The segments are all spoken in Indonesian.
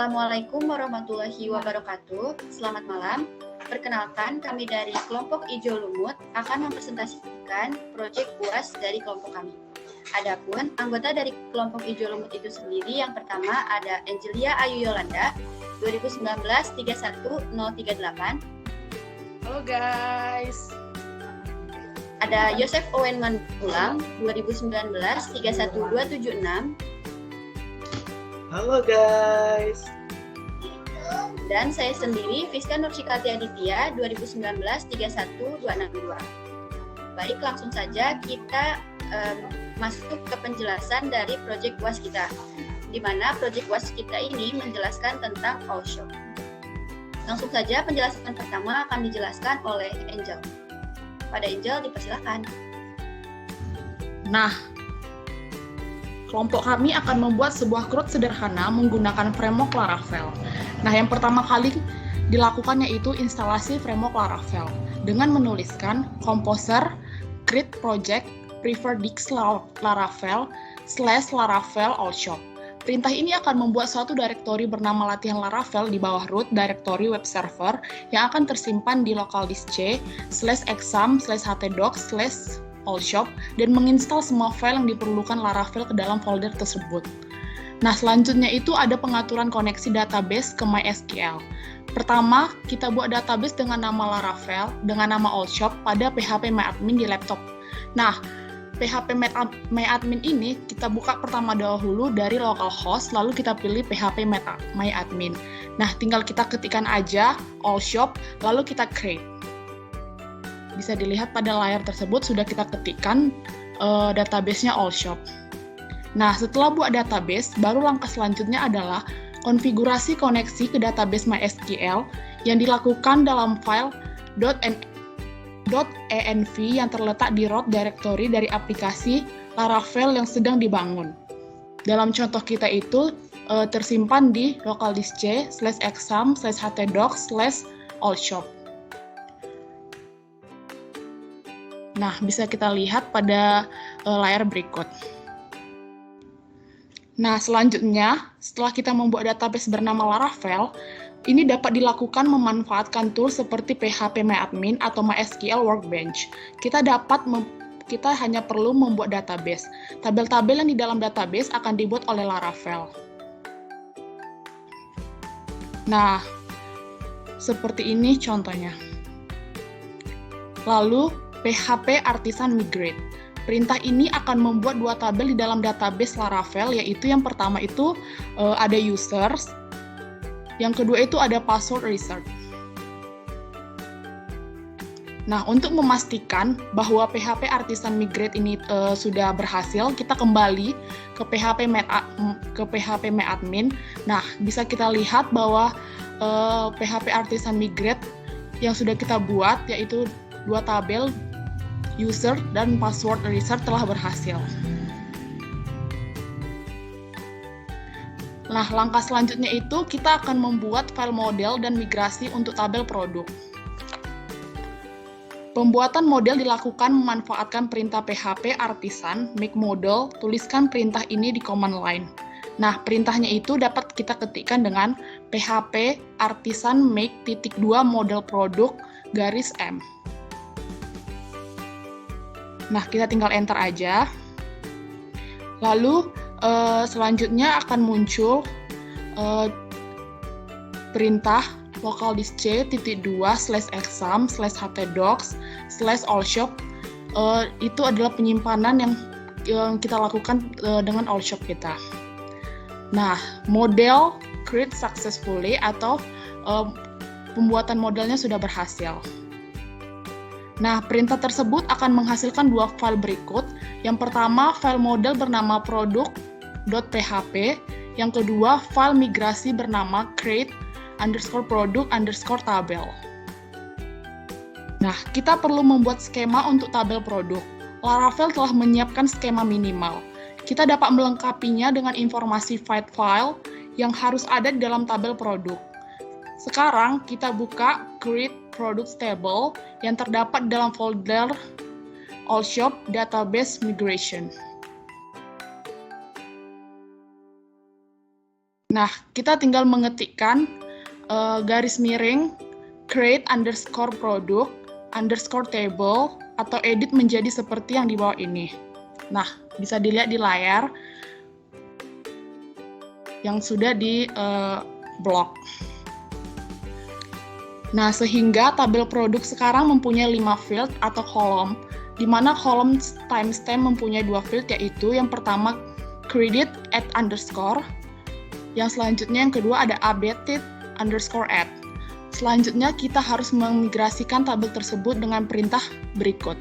Assalamualaikum warahmatullahi wabarakatuh. Selamat malam. Perkenalkan, kami dari kelompok Ijo Lumut akan mempresentasikan proyek UAS dari kelompok kami. Adapun anggota dari kelompok Ijo Lumut itu sendiri, yang pertama ada Angelia Ayu Yolanda, 2019-31038. Halo guys. Ada Yosef Owen Mandulang, 2019-31276. Halo guys. Dan saya sendiri, Fiska Nursikati Aditya, 2019-31262. Baik, langsung saja kita masuk ke penjelasan dari proyek UAS kita, di mana proyek UAS kita ini menjelaskan tentang all-shop. Langsung saja penjelasan pertama akan dijelaskan oleh Angel. Pada Angel, dipersilakan. Nah, kelompok kami akan membuat sebuah CRUD sederhana menggunakan framework Laravel. Nah, yang pertama kali dilakukan yaitu instalasi framework Laravel dengan menuliskan composer create project preferred dix Laravel /Laravel allshop. Perintah ini akan membuat suatu direktori bernama latihan Laravel di bawah root directory web server yang akan tersimpan di local disk C /exam/htdocs/ allshop dan menginstal semua file yang diperlukan Laravel ke dalam folder tersebut. Nah, selanjutnya itu ada pengaturan koneksi database ke MySQL. Pertama, kita buat database dengan nama Laravel dengan nama allshop pada PHP MyAdmin di laptop. Nah, PHP MyAdmin ini kita buka pertama dahulu dari localhost, lalu kita pilih PHP MyAdmin. Nah, tinggal kita ketikkan aja allshop, lalu kita create. Bisa dilihat pada layar tersebut sudah kita ketikkan database-nya allshop. Nah, setelah buat database, baru langkah selanjutnya adalah konfigurasi koneksi ke database MySQL yang dilakukan dalam file .env yang terletak di root directory dari aplikasi Laravel yang sedang dibangun. Dalam contoh kita itu tersimpan di local disk C /exam/htdocs/allshop. Nah, bisa kita lihat pada layar berikut. Nah, selanjutnya, setelah kita membuat database bernama Laravel, ini dapat dilakukan memanfaatkan tools seperti PHP MyAdmin atau MySQL Workbench. Kita hanya perlu membuat database. Tabel-tabel yang di dalam database akan dibuat oleh Laravel. Nah, seperti ini contohnya. Lalu, PHP Artisan Migrate. Perintah ini akan membuat dua tabel di dalam database Laravel, yaitu yang pertama itu ada users, yang kedua itu ada password reset. Nah, untuk memastikan bahwa PHP Artisan Migrate ini sudah berhasil, kita kembali ke PHP MyAdmin. Nah, bisa kita lihat bahwa PHP Artisan Migrate yang sudah kita buat, yaitu dua tabel, user dan password reset telah berhasil. Nah, langkah selanjutnya itu kita akan membuat file model dan migrasi untuk tabel produk. Pembuatan model dilakukan memanfaatkan perintah PHP Artisan make model, tuliskan perintah ini di command line. Nah, perintahnya itu dapat kita ketikkan dengan PHP Artisan make _2 model produk _m. Nah, kita tinggal enter aja. Lalu, selanjutnya akan muncul perintah local disk C _2 /exam/htdocs/allshop. Itu adalah penyimpanan yang kita lakukan dengan allshop kita. Nah, model create successfully atau pembuatan modelnya sudah berhasil. Nah, perintah tersebut akan menghasilkan dua file berikut. Yang pertama, file model bernama product.php. Yang kedua, file migrasi bernama create_product_tabel. Nah, kita perlu membuat skema untuk tabel produk. Laravel telah menyiapkan skema minimal. Kita dapat melengkapinya dengan informasi file yang harus ada di dalam tabel produk. Sekarang kita buka create products table yang terdapat dalam folder allshop database migration. Nah, kita tinggal mengetikkan garis miring create underscore product underscore table atau edit menjadi seperti yang di bawah ini. Nah, bisa dilihat di layar yang sudah di blok. Nah, sehingga tabel produk sekarang mempunyai 5 field atau kolom, di mana kolom timestamp mempunyai 2 field, yaitu yang pertama credit at underscore, yang selanjutnya yang kedua ada updated underscore at. Selanjutnya kita harus memigrasikan tabel tersebut dengan perintah berikut.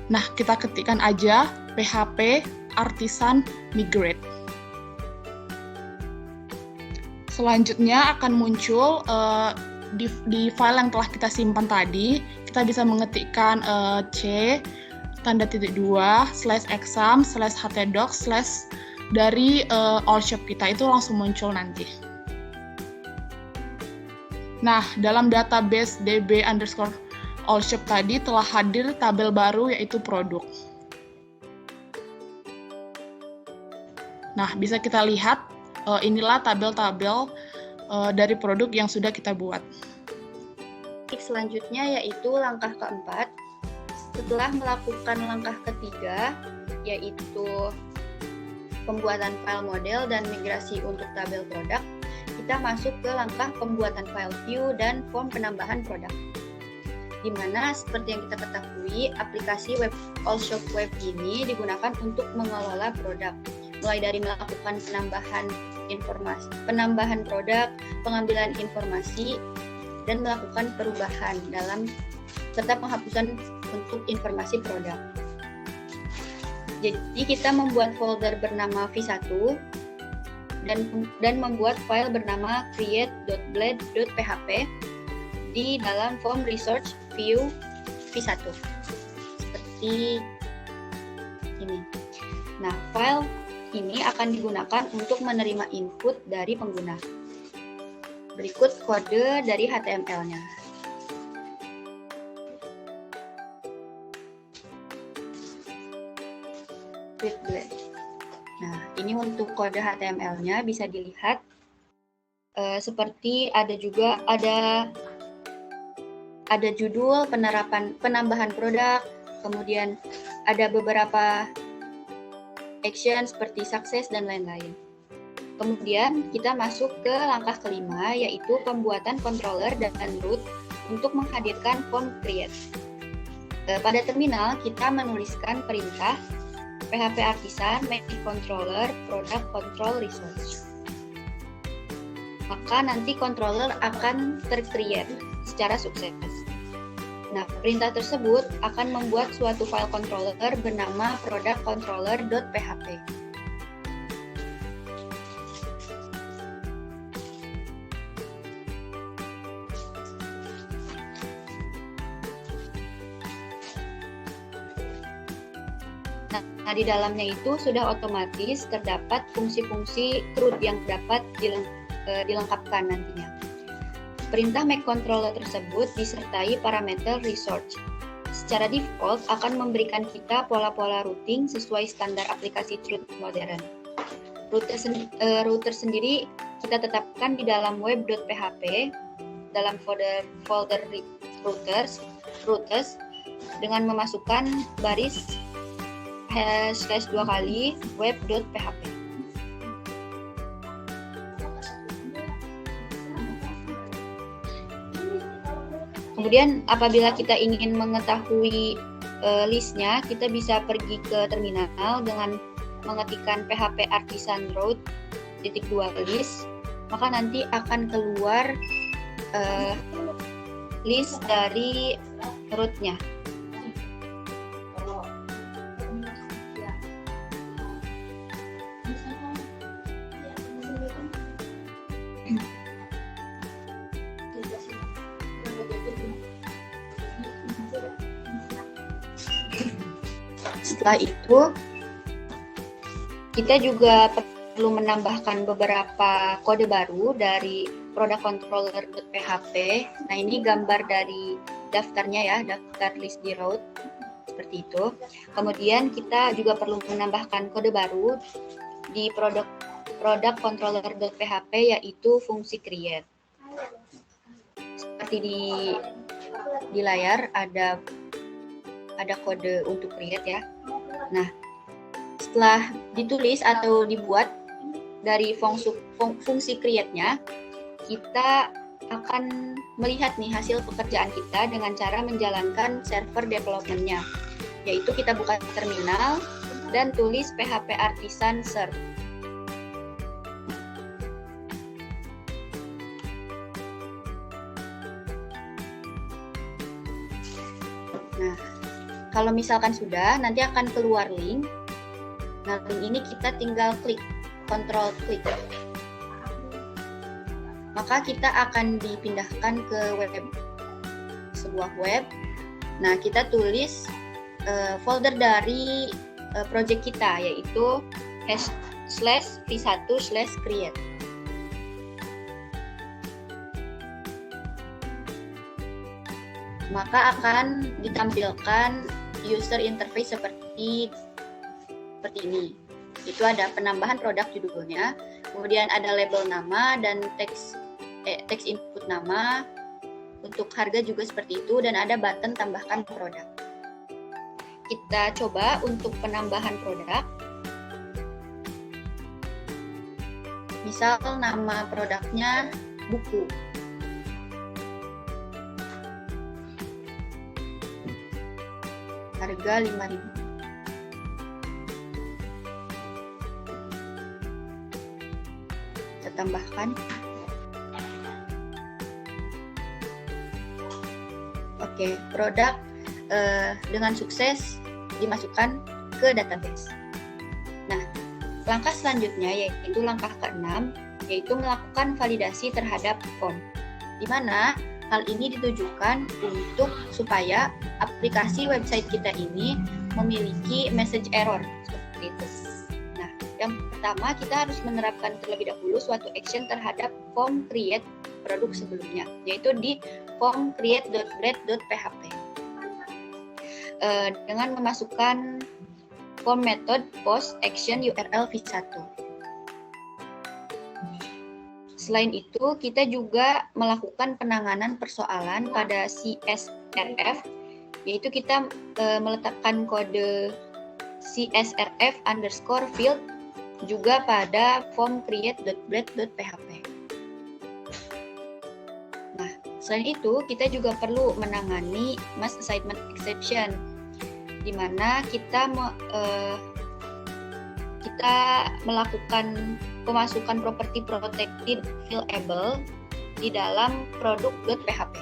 Nah, kita ketikkan aja php artisan migrate. Selanjutnya akan muncul di file yang telah kita simpan tadi, kita bisa mengetikkan c tanda titik 2 /exam /htdocs/ dari all-shop kita, itu langsung muncul nanti. Nah, dalam database db underscore all-shop tadi telah hadir tabel baru yaitu produk. Nah, bisa kita lihat inilah tabel-tabel dari produk yang sudah kita buat. Selanjutnya yaitu langkah keempat. Setelah melakukan langkah ketiga, yaitu pembuatan file model dan migrasi untuk tabel produk, kita masuk ke langkah pembuatan file view dan form penambahan produk. Di mana seperti yang kita ketahui, aplikasi web all-shop web ini digunakan untuk mengelola produk, mulai dari melakukan penambahan produk, pengambilan informasi, dan melakukan perubahan dalam serta penghapusan untuk informasi produk. Jadi kita membuat folder bernama v1 dan membuat file bernama create.blade.php di dalam form resource view v1 seperti ini. Nah, file ini akan digunakan untuk menerima input dari pengguna. Berikut kode dari HTML-nya. Nah, ini untuk kode HTML-nya bisa dilihat seperti ada judul, penambahan produk, kemudian ada beberapa action seperti sukses dan lain-lain. Kemudian kita masuk ke langkah kelima, yaitu pembuatan controller dan root untuk menghadirkan form create. Pada terminal kita menuliskan perintah php artisan make controller product control resource. Maka nanti controller akan tercreate secara sukses. Nah, perintah tersebut akan membuat suatu file controller bernama productcontroller.php. Nah, di dalamnya itu sudah otomatis terdapat fungsi-fungsi root yang dapat dilengkapkan nantinya. Perintah make controller tersebut disertai parameter resource. Secara default akan memberikan kita pola-pola routing sesuai standar aplikasi root modern. Router sendiri kita tetapkan di dalam web.php dalam folder routers dengan memasukkan baris /2 kali web.php. Kemudian apabila kita ingin mengetahui listnya, kita bisa pergi ke terminal dengan mengetikkan php artisan root .2 list, maka nanti akan keluar list dari rootnya. Setelah itu, kita juga perlu menambahkan beberapa kode baru dari productcontroller.php. Nah, ini gambar dari daftarnya ya, daftar list di root seperti itu. Kemudian kita juga perlu menambahkan kode baru di product controller.php, yaitu fungsi create. Seperti di layar ada kode untuk create ya. Nah, setelah ditulis atau dibuat dari fungsi create-nya, kita akan melihat nih hasil pekerjaan kita dengan cara menjalankan server development-nya, yaitu kita buka terminal dan tulis php artisan serve. Nah, kalau misalkan sudah, nanti akan keluar link. Nah, link ini kita tinggal klik, control klik. Maka kita akan dipindahkan ke sebuah web. Nah, kita tulis folder dari project kita, yaitu /v1/create. Maka akan ditampilkan user interface seperti ini. Itu ada penambahan produk judulnya, kemudian ada label nama dan teks input nama. Untuk harga juga seperti itu, dan ada button tambahkan produk. Kita coba untuk penambahan produk. Misal nama produknya buku. Harga 5.000. Kita tambahkan. Oke, produk dengan sukses dimasukkan ke database. Nah, langkah selanjutnya yaitu langkah ke-6, yaitu melakukan validasi terhadap form, di mana hal ini ditujukan supaya aplikasi website kita ini memiliki message error seperti itu. Nah, yang pertama kita harus menerapkan terlebih dahulu suatu action terhadap form create produk sebelumnya, yaitu di form create.blade.php. Dengan memasukkan form method post action URL v1. Selain itu, kita juga melakukan penanganan persoalan pada CSRF, yaitu kita meletakkan kode CSRF_field juga pada form create.blade.php. Nah, selain itu, kita juga perlu menangani mass assignment exception, di mana kita melakukan pemasukan properti protected fillable di dalam produk.php.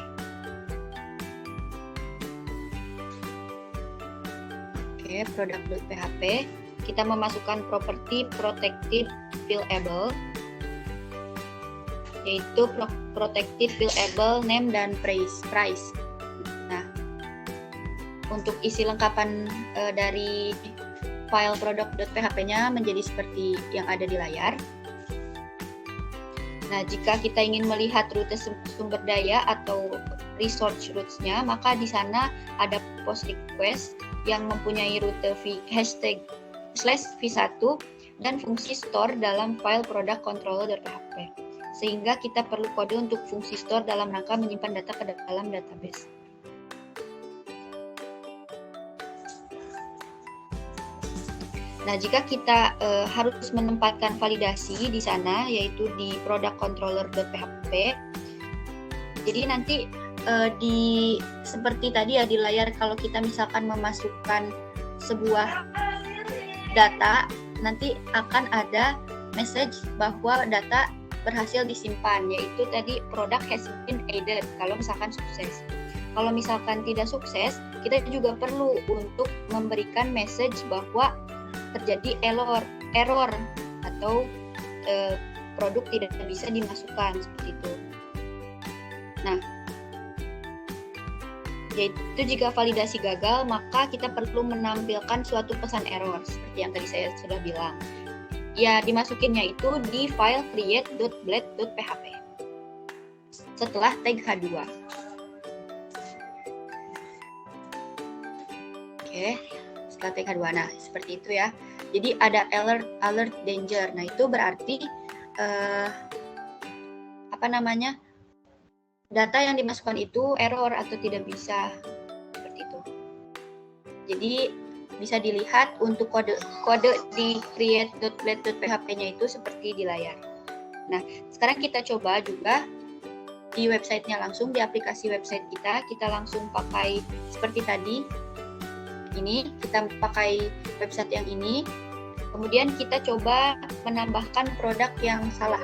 Oke, produk.php, kita memasukkan properti protected fillable, yaitu protected fillable name dan price. Nah, untuk isi lengkapan dari file produk.php-nya menjadi seperti yang ada di layar. Nah, jika kita ingin melihat rute sumber daya atau resource routes-nya, maka di sana ada post request yang mempunyai rute /v1 dan fungsi store dalam file product controller.php. Sehingga kita perlu kode untuk fungsi store dalam rangka menyimpan data ke dalam database. Nah, jika kita harus menempatkan validasi di sana, yaitu di product controller.php, jadi nanti seperti tadi ya di layar, kalau kita misalkan memasukkan sebuah data, nanti akan ada message bahwa data berhasil disimpan, yaitu tadi product has been added kalau misalkan sukses. Kalau misalkan tidak sukses, kita juga perlu untuk memberikan message bahwa terjadi error atau produk tidak bisa dimasukkan seperti itu. Nah, yaitu jika validasi gagal, maka kita perlu menampilkan suatu pesan error seperti yang tadi saya sudah bilang. Ya, dimasukinnya itu di file create.blade.php setelah tag H2. Oke, TK2. Nah, seperti itu ya. Jadi ada alert danger. Nah, itu berarti data yang dimasukkan itu error atau tidak bisa, seperti itu. Jadi bisa dilihat untuk kode di create.blade.php-nya itu seperti di layar. Nah, sekarang kita coba juga di websitenya langsung, di aplikasi website kita langsung pakai seperti tadi. Ini kita pakai website yang ini, kemudian kita coba menambahkan produk yang salah.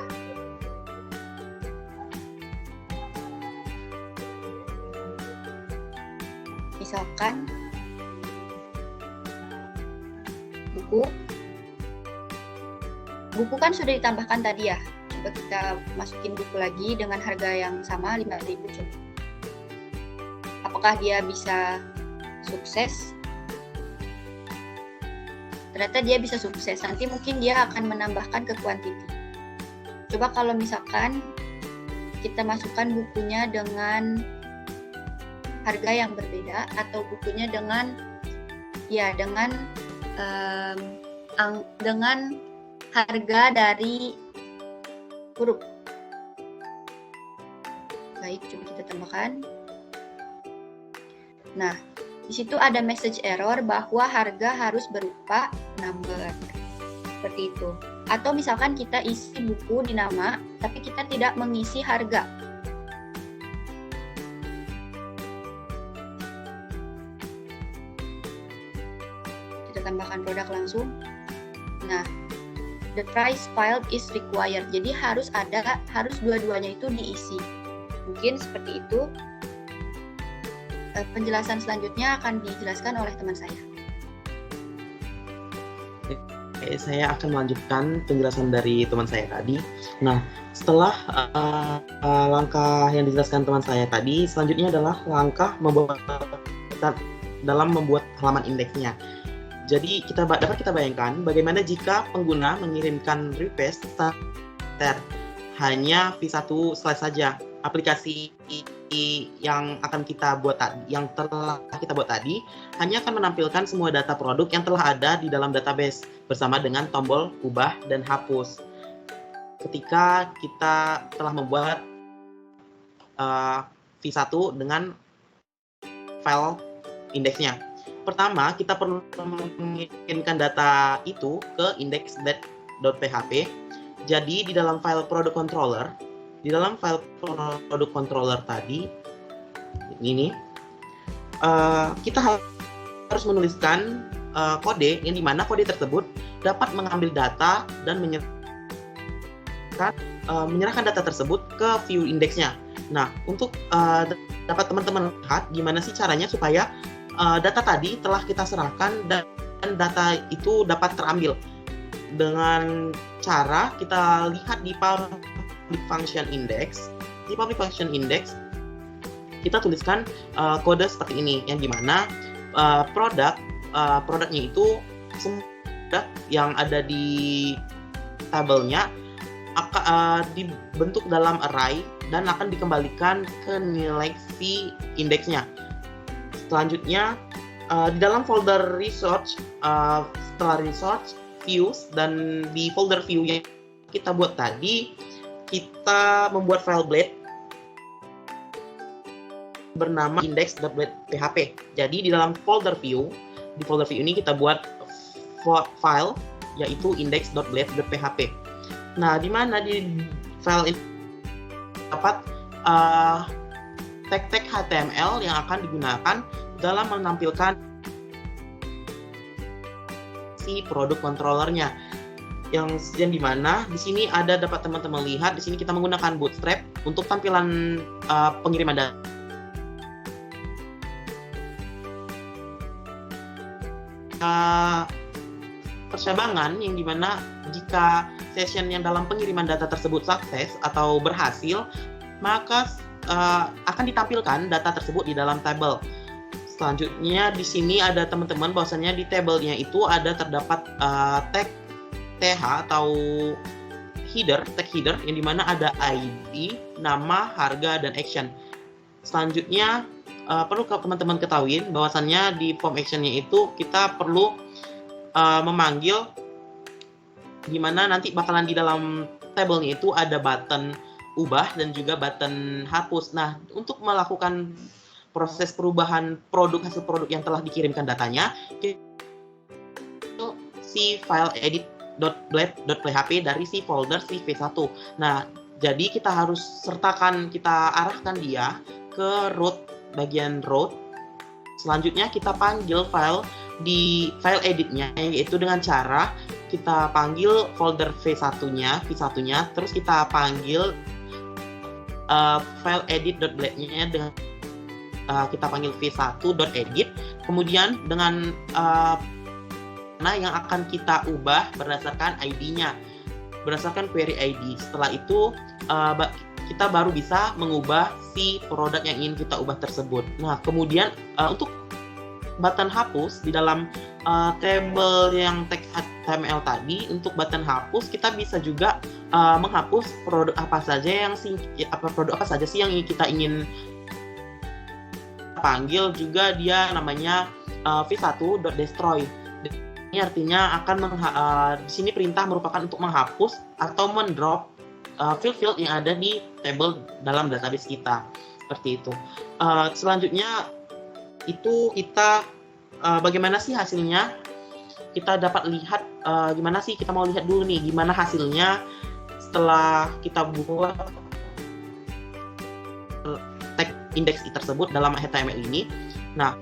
Misalkan buku kan sudah ditambahkan tadi ya. Coba kita masukin buku lagi dengan harga yang sama 5.000 coba. Apakah dia bisa sukses? Ternyata dia bisa sukses. Nanti mungkin dia akan menambahkan ke quantity. Coba kalau misalkan kita masukkan bukunya dengan harga yang berbeda atau bukunya dengan harga dari huruf. Baik, coba kita tambahkan. Nah, di situ ada message error bahwa harga harus berupa number. Seperti itu. Atau misalkan kita isi buku di nama, tapi kita tidak mengisi harga. Kita tambahkan produk langsung. Nah, the price field is required. Jadi harus dua-duanya itu diisi. Mungkin seperti itu. Penjelasan selanjutnya akan dijelaskan oleh teman saya. Saya akan melanjutkan penjelasan dari teman saya tadi. Nah, setelah langkah yang dijelaskan teman saya tadi, selanjutnya adalah langkah dalam membuat halaman indeksnya. Jadi dapat kita bayangkan bagaimana jika pengguna mengirimkan request hanya V1 slide saja. Aplikasi yang akan kita buat tadi, yang telah kita buat tadi, hanya akan menampilkan semua data produk yang telah ada di dalam database bersama dengan tombol ubah dan hapus. Ketika kita telah membuat V1 dengan file indeksnya. Pertama, kita perlu mengirimkan data itu ke index.php. Jadi di dalam file product controller tadi ini kita harus menuliskan kode yang dimana kode tersebut dapat mengambil data dan menyerahkan data tersebut ke view indeksnya. Nah, untuk dapat teman-teman lihat gimana sih caranya supaya data tadi telah kita serahkan dan data itu dapat terambil dengan cara kita lihat di public function index. Di public function index kita tuliskan kode seperti ini, yang dimana produknya itu semua yang ada di tabelnya akan dibentuk dalam array dan akan dikembalikan ke nilai v indeksnya. Selanjutnya di dalam folder research, setelah research views, dan di folder view yang kita buat tadi, kita membuat file blade bernama index.blade.php. Jadi di dalam folder view ini kita buat file yaitu index.blade.php. Nah, di mana di file ini dapat tag-tag HTML yang akan digunakan dalam menampilkan si produk controllernya. Yang dimana di sini dapat teman-teman lihat di sini kita menggunakan Bootstrap untuk tampilan pengiriman data. Percabangan yang dimana jika session yang dalam pengiriman data tersebut sukses atau berhasil, maka akan ditampilkan data tersebut di dalam tabel. Selanjutnya di sini ada teman-teman bahwasanya di tabelnya itu terdapat tag TH atau tag header yang dimana ada ID, nama, harga, dan action. Selanjutnya perlu teman-teman ketahui bahwasannya di form actionnya itu kita perlu memanggil, dimana nanti bakalan di dalam tabelnya itu ada button ubah dan juga button hapus. Nah, untuk melakukan proses perubahan hasil produk yang telah dikirimkan datanya, si file edit.blade.php dari si folder si V1. Nah, jadi kita harus kita arahkan dia ke root, bagian root. Selanjutnya kita panggil file editnya, yaitu dengan cara kita panggil folder V1-nya, terus kita panggil file edit.blade-nya dengan kita panggil v1.edit, kemudian dengan yang akan kita ubah berdasarkan ID-nya, berdasarkan query ID. Setelah itu kita baru bisa mengubah si produk yang ingin kita ubah tersebut. Nah, kemudian untuk button hapus di dalam table yang teks HTML tadi, untuk button hapus kita bisa juga menghapus produk apa saja sih yang kita ingin panggil. Juga dia namanya v1.destroy. Ini artinya di sini perintah merupakan untuk menghapus atau mendrop field-field yang ada di table dalam database kita. Seperti itu. Selanjutnya itu kita bagaimana sih hasilnya? Kita dapat lihat gimana sih, kita mau lihat dulu nih gimana hasilnya setelah kita buat tag index tersebut dalam HTML ini. Nah,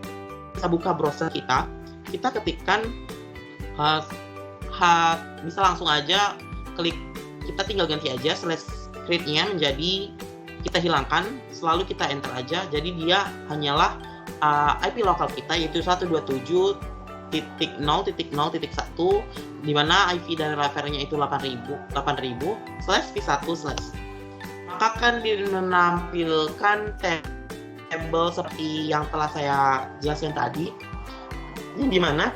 kita buka browser kita ketikkan bisa langsung aja kita tinggal ganti aja /create-nya menjadi kita hilangkan, selalu kita enter aja. Jadi dia hanyalah IP lokal kita, yaitu 127.0.0.1, di mana IP dari referennya itu 8000/v1/. Maka akan menampilkan table seperti yang telah saya jelaskan tadi, di mana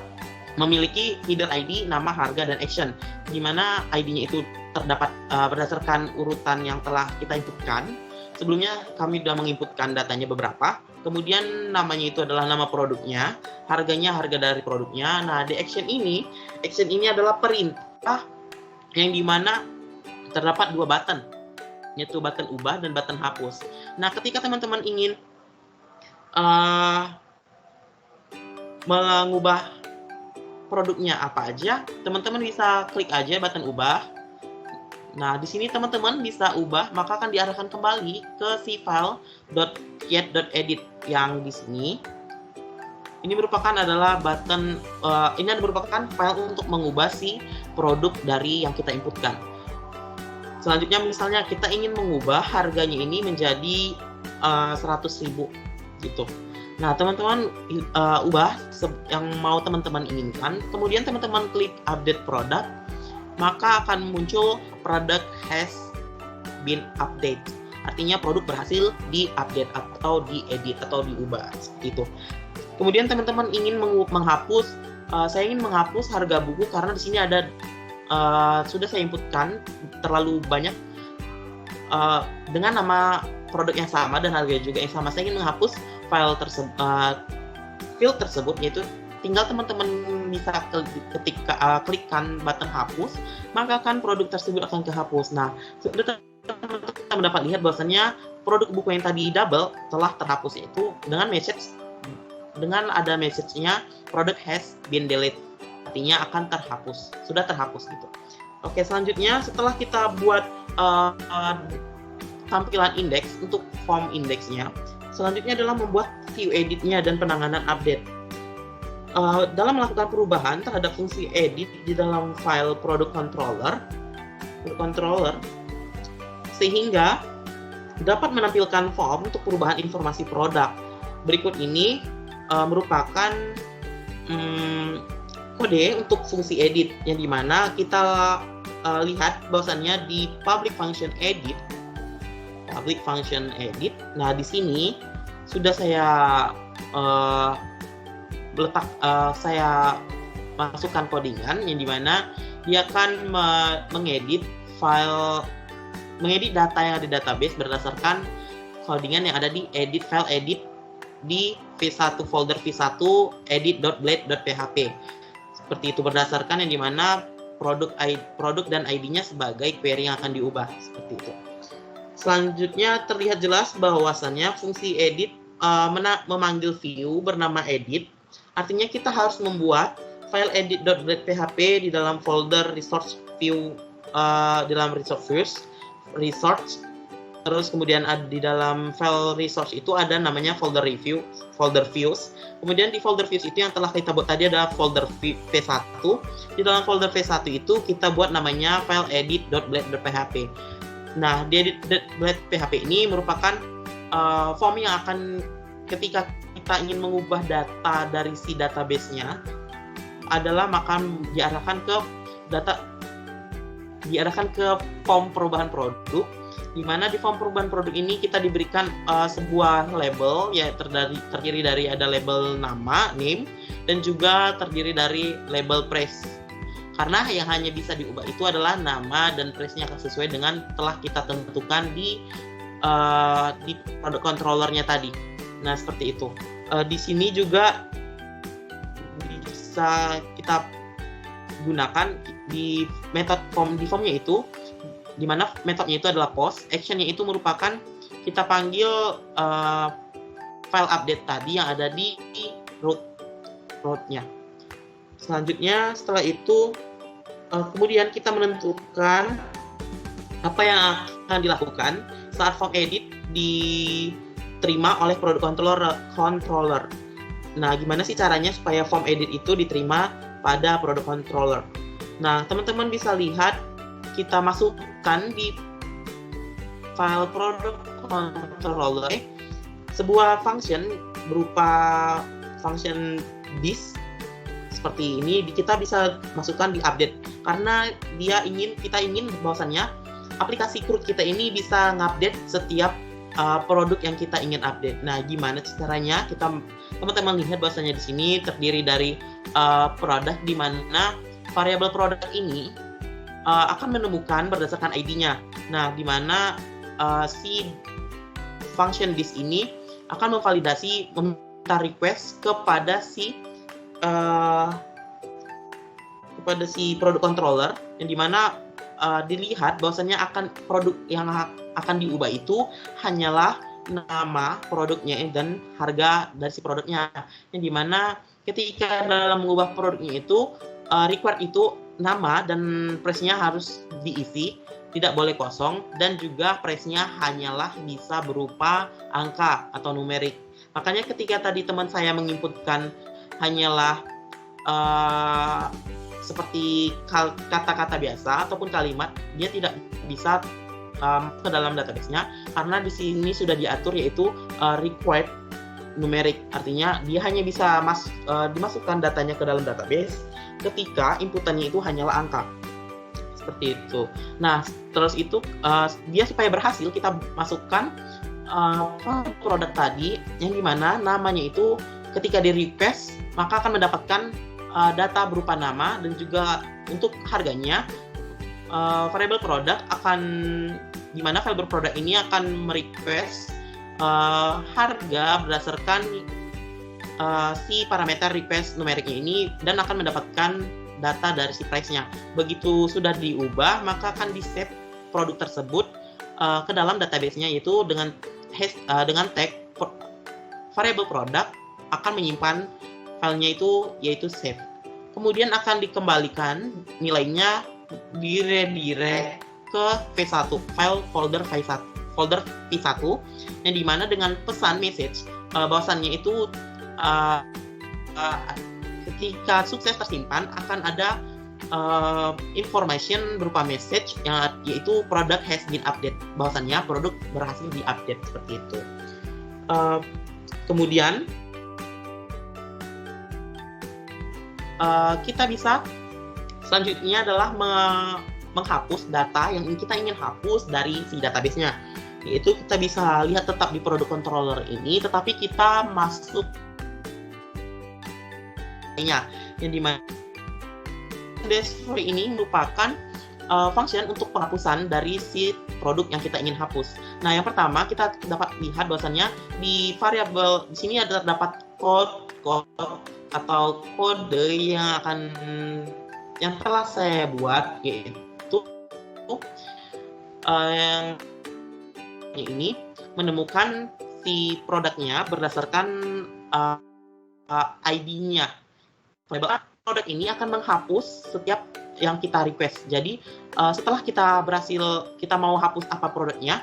memiliki header ID, nama, harga, dan action, di mana ID-nya itu terdapat berdasarkan urutan yang telah kita inputkan. Sebelumnya kami sudah menginputkan datanya beberapa, kemudian namanya itu adalah nama produknya, harganya harga dari produknya. Nah, di action ini adalah perintah yang dimana terdapat dua button, yaitu button ubah dan button hapus. Nah, ketika teman-teman ingin mengubah produknya apa aja, teman-teman bisa klik aja button ubah. Nah, di sini teman-teman bisa ubah, maka akan diarahkan kembali ke si file.get.edit yang di sini. Ini merupakan merupakan file untuk mengubah si produk dari yang kita inputkan. Selanjutnya misalnya kita ingin mengubah harganya ini menjadi 100.000 gitu. Nah, teman-teman ubah yang mau teman-teman inginkan, kemudian teman-teman klik update product, maka akan muncul product has been updated. Artinya produk berhasil di-update atau diedit atau diubah seperti itu. Kemudian teman-teman ingin menghapus, saya ingin menghapus harga buku karena di sini ada sudah saya inputkan terlalu banyak dengan nama produk yang sama dan harga juga yang sama. Saya ingin menghapus file field tersebut, yaitu tinggal teman-teman bisa ketika klikkan button hapus, maka kan produk tersebut akan kehapus. Nah, sudah teman-teman dapat lihat bahwasannya produk buku yang tadi double telah terhapus, yaitu dengan ada message-nya product has been deleted, artinya akan terhapus, sudah terhapus gitu. Oke, selanjutnya setelah kita buat tampilan indeks untuk form indeksnya, selanjutnya adalah membuat view edit-nya dan penanganan update. Dalam melakukan perubahan terhadap fungsi edit di dalam file product controller, sehingga dapat menampilkan form untuk perubahan informasi produk. Berikut ini merupakan kode untuk fungsi edit, yang dimana kita lihat bahwasannya di public function edit. Nah, di sini sudah saya saya masukkan codingan yang dimana dia akan mengedit data yang ada di database berdasarkan codingan yang ada di file edit di v1 folder v1 edit.blade.php. Seperti itu, berdasarkan yang dimana produk dan ID-nya sebagai query yang akan diubah, seperti itu. Selanjutnya terlihat jelas bahwasannya fungsi edit memanggil view bernama edit. Artinya kita harus membuat file edit.blade.php di dalam folder resource view, di dalam resource. Terus kemudian di dalam file resource itu ada namanya folder views. Kemudian di folder views itu yang telah kita buat tadi ada folder v1. Di dalam folder v1 itu kita buat namanya file edit.blade.php. Nah, di edit.blade.php ini merupakan form yang akan ketika kita ingin mengubah data dari si database-nya adalah diarahkan ke form perubahan produk, di mana di form perubahan produk ini kita diberikan sebuah label ya terdiri dari ada label nama, name, dan juga terdiri dari label price. Karena yang hanya bisa diubah itu adalah nama dan price-nya akan sesuai dengan telah kita tentukan di produk controllernya tadi. Nah, seperti itu. Di sini juga bisa kita gunakan di formnya itu, di mana metodenya itu adalah post, actionnya itu merupakan kita panggil file update tadi yang ada di root-nya. Selanjutnya setelah itu kemudian kita menentukan apa yang akan dilakukan saat form edit diterima oleh product controller. Nah, gimana sih caranya supaya form edit itu diterima pada product controller? Nah, teman-teman bisa lihat kita masukkan di file product controller sebuah function berupa function this seperti ini. Kita bisa masukkan di update karena kita ingin bahwasannya aplikasi CRUD kita ini bisa ngupdate setiap produk yang kita ingin update. Nah, gimana caranya? Teman-teman lihat bahwasanya di sini terdiri dari produk, di mana variabel produk ini akan menemukan berdasarkan ID-nya. Nah, di mana si function this ini akan memvalidasi, meminta request kepada si product controller, yang dimana dilihat bahwasanya produk yang akan diubah itu hanyalah nama produknya dan harga dari si produknya, yang dimana ketika dalam mengubah produknya itu required itu nama dan price-nya harus diisi, tidak boleh kosong, dan juga price-nya hanyalah bisa berupa angka atau numerik. Makanya ketika tadi teman saya menginputkan hanyalah seperti kata-kata biasa ataupun kalimat, dia tidak bisa ke dalam database-nya karena di sini sudah diatur yaitu required numerik. Artinya dia hanya bisa dimasukkan datanya ke dalam database ketika inputannya itu hanyalah angka. Seperti itu. Nah, terus itu dia supaya berhasil kita masukkan produk tadi yang dimana namanya itu ketika di request maka akan mendapatkan data berupa nama, dan juga untuk harganya variable produk dimana variable produk ini akan merequest harga berdasarkan si parameter request numeriknya ini, dan akan mendapatkan data dari si price-nya. Begitu sudah diubah maka akan di-save produk tersebut ke dalam database-nya, yaitu dengan tag variable product akan menyimpan filenya itu yaitu save. Kemudian akan dikembalikan nilainya redirect ke V1, file folder V1 yang dimana dengan pesan message bahwasannya itu ketika sukses tersimpan akan ada information berupa message yaitu product has been update, bahwasannya produk berhasil diupdate, seperti itu. Kemudian kita bisa selanjutnya adalah menghapus data yang kita ingin hapus dari si database-nya, yaitu kita bisa lihat tetap di product controller ini, tetapi kita masuk yang dimana destroy ini merupakan function untuk penghapusan dari si produk yang kita ingin hapus. Nah, yang pertama kita dapat lihat bahwasannya di variabel di sini ada terdapat kode atau kode yang telah saya buat, yaitu yang ini menemukan si produknya berdasarkan ID-nya. Produk ini akan menghapus setiap yang kita request. Jadi setelah kita mau hapus apa produknya,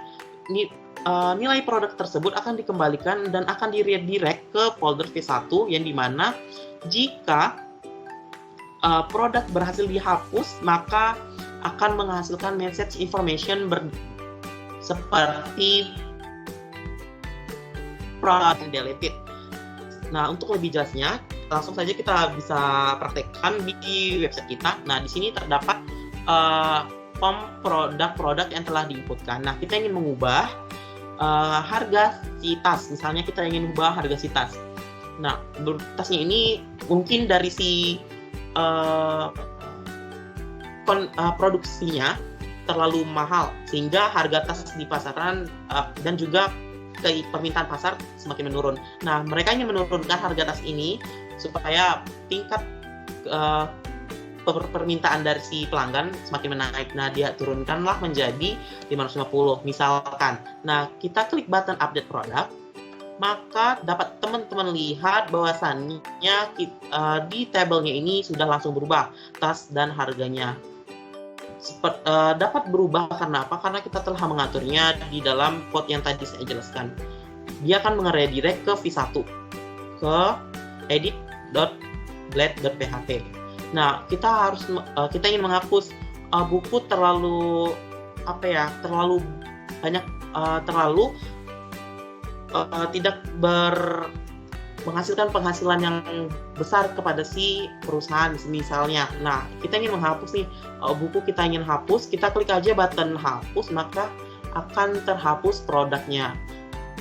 nilai produk tersebut akan dikembalikan dan akan di-redirect ke folder V1 yang dimana jika produk berhasil dihapus maka akan menghasilkan message information seperti product deleted. Nah, untuk lebih jelasnya, langsung saja kita bisa praktekkan di website kita. Nah, di sini terdapat form produk-produk yang telah diinputkan. Nah, kita ingin mengubah harga si tas. Misalnya kita ingin mengubah harga si tas. Nah, tasnya ini mungkin dari si produksinya terlalu mahal sehingga harga tas di pasaran dan juga permintaan pasar semakin menurun. Nah, mereka ingin menurunkan harga tas ini supaya tingkat permintaan dari si pelanggan semakin menaik. Nah, dia turunkanlah menjadi 550 misalkan. Nah, kita klik button update produk, maka dapat teman-teman lihat bahwasannya di tabelnya ini sudah langsung berubah tas dan harganya. Dapat berubah karena apa? Karena kita telah mengaturnya di dalam code yang tadi saya jelaskan. Dia akan nge-redirect ke V1 ke edit.blade.php. Nah, kita ingin menghapus buku terlalu banyak, tidak menghasilkan penghasilan yang besar kepada si perusahaan misalnya. Nah, kita ingin menghapus nih buku kita ingin hapus, kita klik aja button hapus, maka akan terhapus produknya.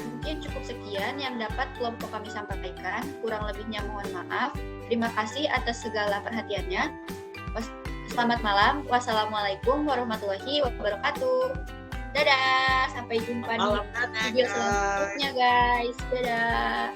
Mungkin cukup sekian yang dapat kelompok kami sampaikan. Kurang lebihnya mohon maaf. Terima kasih atas segala perhatiannya. Selamat malam. Wassalamualaikum warahmatullahi wabarakatuh. Dadah. Sampai jumpa di video selanjutnya, guys. Dadah.